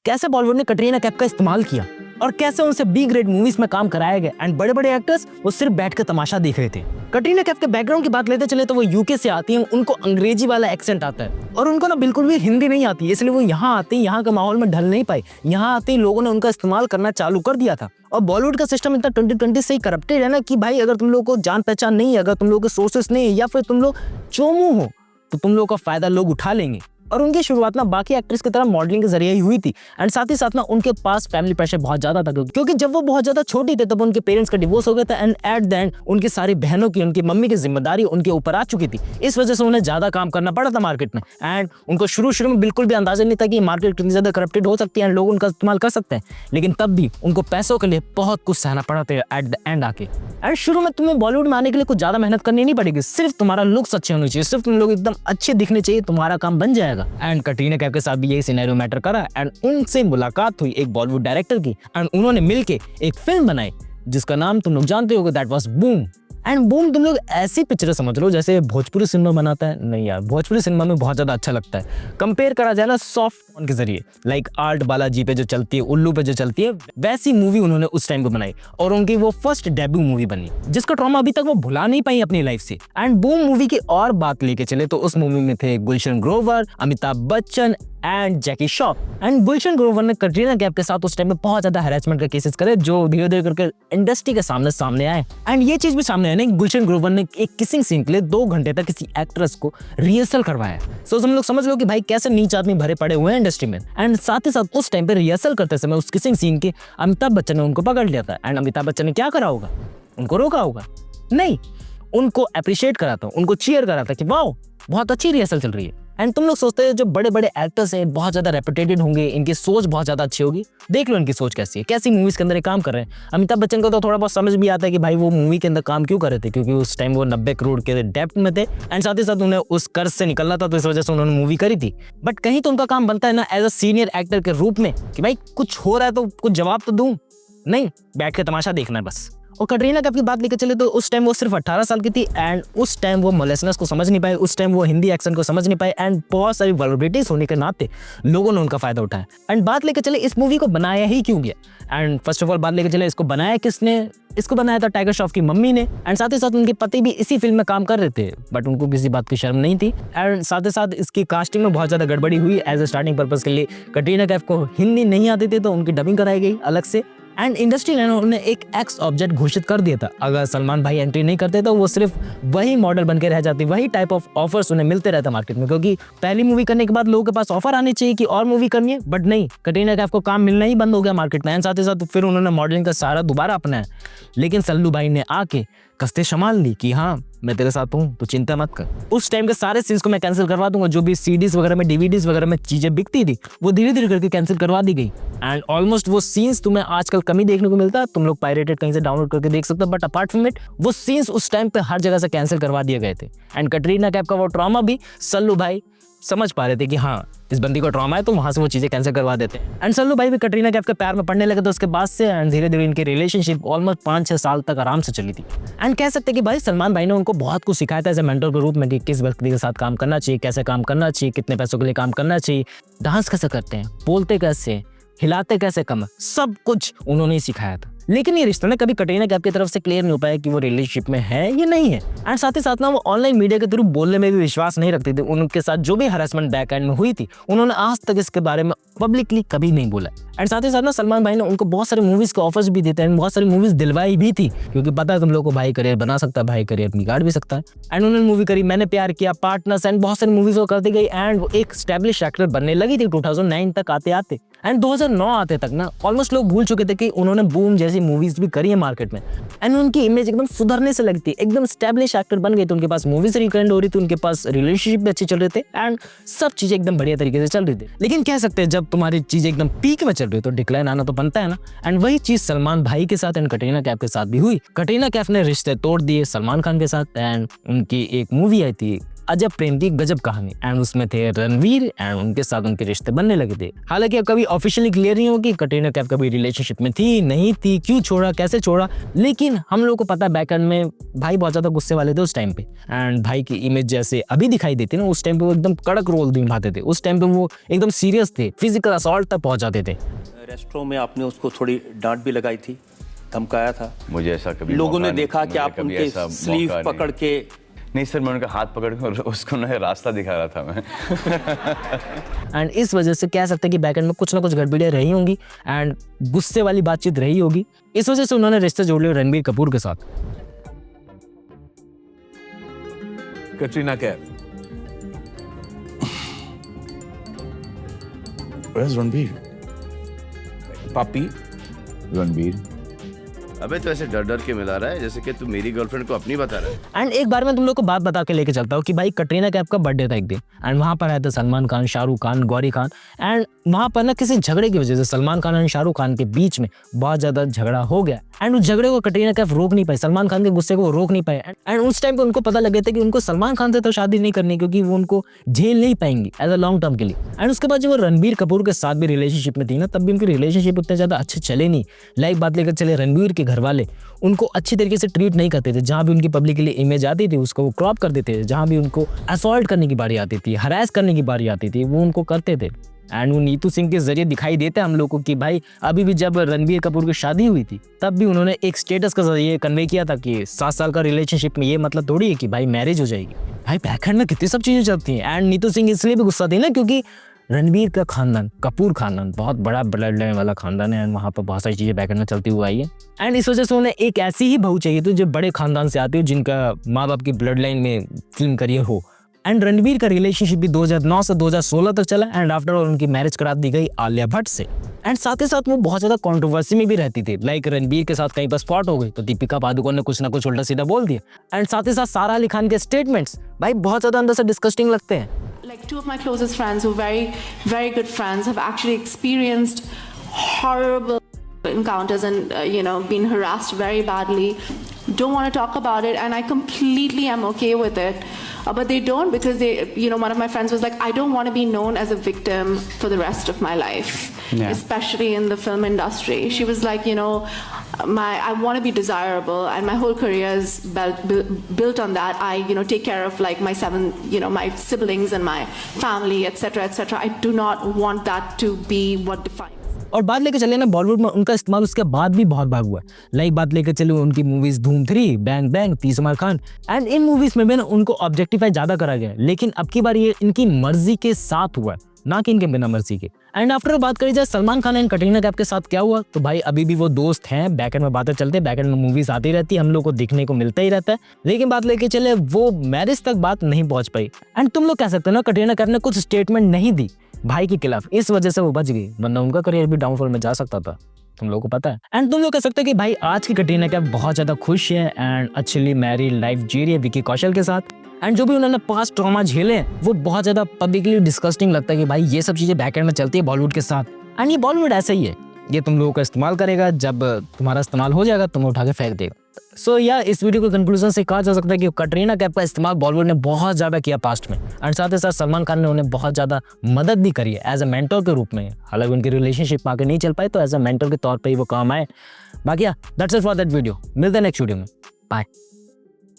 कैसे बॉलीवुड ने कटरीना कैफ का इस्तेमाल किया और कैसे उनसे बी ग्रेड मूवीज में काम कराया गया एंड बड़े बड़े एक्टर्स वो सिर्फ बैठ कर तमाशा देख रहे थे। कटरीना कैफ के बैकग्राउंड की बात लेते चले तो वो यूके से आती हैं, उनको अंग्रेजी वाला एक्सेंट आता है और उनको ना बिल्कुल भी हिंदी नहीं आती, इसलिए वो यहाँ आते ही यहाँ के माहौल में ढल नहीं पाई। यहाँ आते ही लोगों ने उनका इस्तेमाल करना चालू कर दिया था। और बॉलीवुड का सिस्टम इतना 2020 से ही करप्टेड है ना कि भाई अगर तुम लोग को जान पहचान नहीं है, अगर तुम लोग के सोर्सेस नहीं है या फिर तुम लोग चोमू हो तो तुम लोग का फायदा लोग उठा लेंगे। और उनकी शुरुआत ना बाकी एक्ट्रेस की तरह मॉडलिंग के जरिए ही हुई थी एंड साथ ही साथ ना उनके पास फैमिली प्रेशर बहुत ज्यादा था, क्योंकि जब वो बहुत ज्यादा छोटी थे तब उनके पेरेंट्स का डिवोर्स हो गया था एंड एट द एंड उनकी सारी बहनों की, उनकी मम्मी की जिम्मेदारी उनके ऊपर आ चुकी थी। इस वजह से उन्हें ज्यादा काम करना पड़ा था मार्केट में एंड उनको शुरू में बिल्कुल भी अंदाजा नहीं था कि मार्केट कितनी ज्यादा करप्टेड हो सकती है एंड लोग उनका इस्तेमाल कर सकते हैं, लेकिन तब भी उनको पैसों के लिए बहुत कुछ सहना पड़ा था एट द एंड आके। एंड शुरू में तुम्हें बॉलीवुड में आने के लिए कुछ ज्यादा मेहनत करनी नहीं पड़ेगी, सिर्फ तुम्हारा लुक्स अच्छे होने चाहिए, सिर्फ तुम लोग एकदम अच्छे दिखने चाहिए, तुम्हारा काम बन जाएगा। एंड कटरीना कैफ के साथ भी यही सिनेरियो मैटर करा एंड उनसे मुलाकात हुई एक बॉलीवुड डायरेक्टर की एंड उन्होंने मिलके एक फिल्म बनाई जिसका नाम तुम लोग जानते होगे, that was boom. And boom तुम लोग ऐसी पिक्चर समझ लो जैसे भोजपुरी सिनेमा बनाता है, नहीं यार भोजपुरी सिनेमा में बहुत ज्यादा अच्छा लगता है। कंपेयर करा जाए ना सॉफ्ट फोन के जरिए, लाइक आर्ट बालाजी पे जो चलती है, उल्लू पे जो चलती है, वैसी मूवी उन्होंने उस टाइम पे बनाई और उनकी वो फर्स्ट डेब्यू मूवी बनी जिसका ट्रॉमा अभी तक वो भुला नहीं पाई अपनी लाइफ से। एंड बूम मूवी की और बात लेके चले तो उस मूवी में थे गुलशन ग्रोवर, अमिताभ बच्चन एंड जैकी श्रॉफ। एंड गुलशन ग्रोवर ने कटरीना कैफ के साथ उस टाइम में बहुत ज्यादा हैरेसमेंट के केसेस करे जो धीरे धीरे करके इंडस्ट्री के सामने आए। एंड ये चीज भी सामने आई ना, गुलशन ग्रोवर ने एक किसिंग सीन के लिए 2 घंटे तक किसी एक्ट्रेस को रिहर्सल करवाया। सो हम लोग समझ लो कि भाई कैसे नीच आदमी भरे पड़े हुए हैं इंडस्ट्री में। एंड साथ ही साथ उस टाइम पे रिहर्सल करते समय उस किसिंग सीन के अमिताभ बच्चन ने उनको पकड़ लिया था एंड अमिताभ बच्चन ने क्या करा होगा, उनको रोका होगा नहीं, उनको अप्रिशिएट करा था, उनको चीयर करा था कि वाओ बहुत अच्छी रिहर्सल चल रही है। एंड तुम लोग सोचते हो जो बड़े बड़े एक्टर्स हैं बहुत ज्यादा रेपुटेटेड होंगे, इनकी सोच बहुत ज्यादा अच्छी होगी, देख लो इनकी सोच कैसी है, कैसी मूवीज के अंदर ये काम कर रहे हैं। अमिताभ बच्चन को तो थोड़ा बहुत समझ भी आता है कि भाई वो मूवी के अंदर काम क्यों कर रहे थे, क्योंकि उस टाइम वो 90 करोड़ के डेप्ट में थे एंड साथ ही साथ उन्हें उस कर्ज से निकलना था, तो इस वजह से उन्होंने मूवी करी थी। बट कहीं तो उनका काम बनता है ना एज अ सीनियर एक्टर के रूप में कि भाई कुछ हो रहा है तो कुछ जवाब तो दूं, नहीं बैठ के तमाशा देखना है बस। और कटरीना कैफ की बात लेकर चले तो उस टाइम वो सिर्फ 18 साल की थी एंड उस टाइम वो मलेसनस को समझ नहीं पाए, उस टाइम वो हिंदी एक्सेंट को समझ नहीं पाए एंड बहुत सारी वल्गरिटीज होने के नाते लोगों ने उनका फायदा उठाया। एंड बात लेकर चले इस मूवी को बनाया ही क्यों गया। एंड फर्स्ट ऑफ ऑल बात लेकर चले इसको बनाया किसने, इसको बनाया था टाइगर श्रॉफ की मम्मी ने एंड साथ ही साथ उनके पति भी इसी फिल्म में काम कर रहे थे बट उनको किसी बात की शर्म नहीं थी। एंड साथ ही साथ इसकी कास्टिंग में बहुत ज्यादा गड़बड़ी हुई। एज ए स्टार्टिंग पर्पस के लिए कटरीना कैफ को हिंदी नहीं आती थी तो उनकी डबिंग कराई गई अलग से। एंड इंडस्ट्री ने उन्हें एक एक्स ऑब्जेक्ट घोषित कर दिया था, अगर सलमान भाई एंट्री नहीं करते तो वो सिर्फ वही मॉडल बन के रह जाती, वही टाइप ऑफ ऑफर्स उन्हें मिलते रहता मार्केट में, क्योंकि पहली मूवी करने के बाद लोगों के पास ऑफर आने चाहिए कि और मूवी करनी है। बट नहीं, कटरीना कैफ को काम मिलना ही बंद हो गया मार्केट में एंड साथ ही साथ फिर उन्होंने मॉडलिंग का सहारा दोबारा अपनाया। लेकिन सल्लू भाई ने आके कस्ते संभाल ली कि हाँ मैं तेरे साथ हूँ तो चिंता मत कर, उस टाइम के सारे सीन्स को मैं कैंसिल करवा दूंगा, जो भी सीडीज वगैरह में डीवीडीज वगैरह में चीजें बिकती थी वो धीरे धीरे करके कैंसिल करवा दी गई। एंड ऑलमोस्ट वो सीन्स तुम्हें आजकल कम ही देखने को मिलता है, तुम लोग पायरेटेड कहीं से डाउनलोड करके देख सकते हो, बट अपार्ट फ्रॉम इट वो सीन्स उस टाइम पे हर जगह से कैंसिल करवा दिए गए थे। एंड कटरीना कैफ का वो ट्रॉमा भी सल्लू भाई समझ पा रहे थे कि हाँ इस बंदी को ट्रॉमा है तो वहां से वो चीजें कैंसिल करवा देते हैं। एंड सल्लू भाई भी कटरीना कैफ के प्यार में पड़ने लगे थे उसके बाद से एंड धीरे धीरे इनकी रिलेशनशिप ऑलमोस्ट 5-6 साल तक आराम से चली थी। एंड कह सकते हैं कि भाई सलमान भाई ने उनको बहुत कुछ सिखाया था एज ए मेंटर के रूप में कि किस व्यक्ति के साथ काम करना चाहिए, कैसे काम करना चाहिए, कितने पैसों के लिए काम करना चाहिए, डांस कैसे करते हैं, बोलते कैसे, हिलाते कैसे कम, सब कुछ उन्होंने ही सिखाया था। लेकिन ये रिश्ता ना कभी कटरीना कैफ की तरफ से क्लियर नहीं हो पाया कि वो रिलेशनशिप में है या नहीं है। एंड साथ ही साथ ना वो ऑनलाइन मीडिया के थ्रू बोलने में भी विश्वास नहीं रखती थी। उनके साथ जो भी हरासमेंट बैक एंड में हुई थी उन्होंने आज तक इसके बारे में पब्लिकली कभी नहीं बोला। एंड साथ ही साथ ना सलमान भाई ने उनको बहुत सारी मूवीज के ऑफर्स भी देते हैं, बहुत सारी मूवीज दिलवाई भी थी, क्योंकि पता है तुम लोग को भाई करियर बना सकता है, भाई करियर बिगाड़ भी सकता है। एंड उन्होंने मूवी करी मैंने प्यार किया, पार्टनर्स एंड बहुत सारी मूवीज वो करती गई एंड वो एक स्टैब्लिश एक्टर बनने लगी थी 2009 तक आते आते। एंड 2009 आते तक ना ऑलमोस्ट लोग भूल चुके थे कि उन्होंने बूम जैसी मूवीज भी करी है मार्केट में एंड उनकी इमेज एकदम सुधरने से लगती, एकदम स्टैब्लिश एक्टर बन गए थे, उनके पास मूवीज रिकमेंड हो रही थी, उनके पास रिलेशनशिप भी अच्छे चल रहे थे एंड सब चीजें एकदम बढ़िया तरीके से चल रही थी। लेकिन कह सकते हैं जब तुम्हारी चीजें एकदम पीक में चल रही है तो डिक्लाइन आना तो बनता है ना। एंड वही चीज सलमान भाई के साथ एंड कटरीना कैफ के साथ भी हुई। कटरीना कैफ ने रिश्ते तोड़ दिए सलमान खान के साथ एंड उनकी एक मूवी आई थी अजब प्रेम की गजब कहानी एंड उसमें थे रणवीर एंड उनके साथ उनके रिश्ते बनने लगे थे। हालांकि अब कभी ऑफिशियली क्लियर नहीं होगी कटरीना कैफ कभी रिलेशनशिप में थी नहीं थी, क्यों छोड़ा, कैसे छोड़ा, लेकिन हम लोग को पता है बैक एंड में भाई बहुत ज्यादा गुस्से वाले थे उस टाइम पे एंड भाई की इमेज जैसे अभी दिखाई देती ना, उस टाइम पे वो एकदम कड़क रोल निभाते थे। उस टाइम पे वो एकदम सीरियस थे, फिजिकल असॉल्ट तक पहुंच जाते थे। रेस्टोरेंट में आपने उसको थोड़ी डांट भी लगाई थी, धमकाया था। मुझे ऐसा कभी लोगों ने मौका देखा नहीं- कि मुझे आप कभी उनके ऐसा स्लीव मौका पकड़ के नहीं सर, मैं उनका हाथ पकड़ के उसको ना रास्ता दिखा रहा था मैं। एंड इस वजह से कह सकते हैं कि बैकएंड में कुछ ना कुछ गड़बड़ियां रही होंगी एंड गुस्से वाली बातचीत रही होगी। इस वजह से उन्होंने रिश्ते जोड़ लिया रणबीर कपूर के साथ। Katrina Kaif. Where's Ranbir? Puppy. Ranbir. अबे तो ऐसे डर डर के मिला रहा है जैसे कि तू मेरी गर्लफ्रेंड को अपनी बता रहा है। एंड एक बार मैं तुम लोग को बात बता के लेके चलता हूँ कि भाई कटरीना कैफ का बर्थडे था एक दिन एंड वहाँ पर आए थे सलमान खान, शाहरुख खान, गौरी खान एंड वहाँ पर ना किसी झगड़े की वजह से सलमान खान एंड शाहरुख खान के बीच में बहुत ज्यादा झगड़ा हो गया एंड उस झगड़े को कटरीना कैफ रोक नहीं पाई, सलमान खान के गुस्से को वो रोक नहीं पाए एंड उस टाइम पे उनको पता लगे थे कि उनको सलमान खान से तो शादी नहीं करनी क्योंकि वो उनको झेल नहीं पाएंगी एज अ लॉन्ग टर्म के लिए। एंड उसके बाद जब वो रणबीर कपूर के साथ भी रिलेशनशिप में थी ना, तब भी उनकी रिलेशनशिप उतने ज्यादा अच्छे चले नहीं। लाइक बात लेकर चले रणबीर के घर वाले उनको अच्छी तरीके से ट्रीट नहीं करते थे। जहाँ भी उनकी पब्लिक के लिए इमेज आती थी उसको वो क्रॉप कर देते थे, जहाँ भी उनको असॉल्ट करने की बारी आती थी, हरास करने की बारी आती थी, वो उनको करते थे। एंड वो नीतू सिंह के जरिए दिखाई देता है हम लोग को कि भाई अभी भी जब रणबीर कपूर की शादी हुई थी तब भी उन्होंने एक स्टेटस का जरिए कन्वे किया था कि 7 साल का रिलेशनशिप में ये मतलब थोड़ी है कि भाई मैरिज हो जाएगी। भाई बैकहैंड में कितनी सब चीजें चलती हैं एंड नीतू सिंह इसलिए भी गुस्सा थी ना क्योंकि रणबीर का खानदान, कपूर खानदान बहुत बड़ा ब्लड लाइन वाला खानदान है एंड वहाँ पर बहुत सारी चीजें बैकएंड में चलती हुई आई है एंड इस वजह से उन्हें एक ऐसी ही बहू चाहिए थी जो बड़े खानदान से आती हो, जिनका माँ बाप की ब्लड लाइन में फिल्म करियर हो। एंड रणबीर का रिलेशनशिप भी 2009 से 2016 तक चला एंड आफ्टर ऑल उनकी मैरिज करा दी गई आलिया भट्ट से। एंड साथ ही साथ वो बहुत ज्यादा कंट्रोवर्सी में भी रहती थी। लाइक रणबीर के साथ कहीं पर स्पॉट हो गई तो दीपिका पादुकोण ने कुछ ना कुछ उल्टा सीधा बोल दिया एंड साथ ही साथ सारा अली खान के स्टेटमेंट्स भाई बहुत ज्यादा अंदर से डिस्कस्टिंग लगते हैं। Like 2 of my closest friends who are very good friends have actually experienced horrible encounters and been harassed very badly. Don't want to talk about it and I completely am okay with it. But they don't because they, one of my friends was like, I don't want to be known as a victim for the rest of my life, especially in the film industry. She was like, I want to be desirable and my whole career is built on that. I, take care of like my 7, my siblings and my family, etc., etc. I do not want that to be what defines. और बात लेकर चले ना बॉलीवुड में उनका इस्तेमाल उसके बाद भी बहुत बार हुआ है। लाइक बात लेकर चले उनकी movies Dhoom 3, bang bang, 30 Umar Khan and इन मूवीज में भी ना उनको ऑब्जेक्टिफाई ज्यादा करा गया, लेकिन अब की बार ये इनकी मर्जी के साथ हुआ है, ना कि इनके बिना मर्जी के। एंड आफ्टर बात करी जाए सलमान खान एंड कटरीना कैफ के साथ क्या हुआ, तो भाई अभी भी वो दोस्त हैं, बैकएंड में बातें चलते हैं, बैकएंड में मूवीज आती रहती है, हम लोग को देखने को मिलता ही रहता है, लेकिन बात लेके चले वो मैरिज तक बात नहीं पहुंच पाई। एंड तुम लोग कह सकते हो ना कटरीना कैफ ने कुछ स्टेटमेंट नहीं दी भाई के खिलाफ, इस वजह से वो बच गई, वरना उनका करियर भी डाउनफॉल में जा सकता था, तुम लोगों को पता है। एंड तुम लोग कह सकते हो कि भाई आज की कटरीना कैफ बहुत ज्यादा खुश है एंड अच्छी मैरिड लाइफ जी रही है विकी कौशल के साथ एंड जो भी उन्होंने पास्ट ट्रॉमा झेले हैं वो बहुत ज्यादा पब्लिकली डिस्कस्टिंग लगता है कि भाई ये सब चीजें बैकएंड में चलती है बॉलीवुड के साथ। एंड ये बॉलीवुड ऐसा ही है, ये तुम लोगों का इस्तेमाल करेगा, जब तुम्हारा इस्तेमाल हो जाएगा तुम उठा के फेंक देगा। सो या इस वीडियो के कंक्लूजन से कहा जा सकता है कि कटरीना कैफ का इस्तेमाल बॉलीवुड ने बहुत ज्यादा किया पास्ट में एंड साथ ही साथ सलमान खान ने उन्हें बहुत ज्यादा मदद भी करी है एज अ मेंटर के रूप में। हालांकि उनकी रिलेशनशिप आगे नहीं चल पाई तो एज अ मेंटर के तौर पर ही वो काम आए। बाकी that's it for that video, मिलते हैं नेक्स्ट वीडियो में, बाय।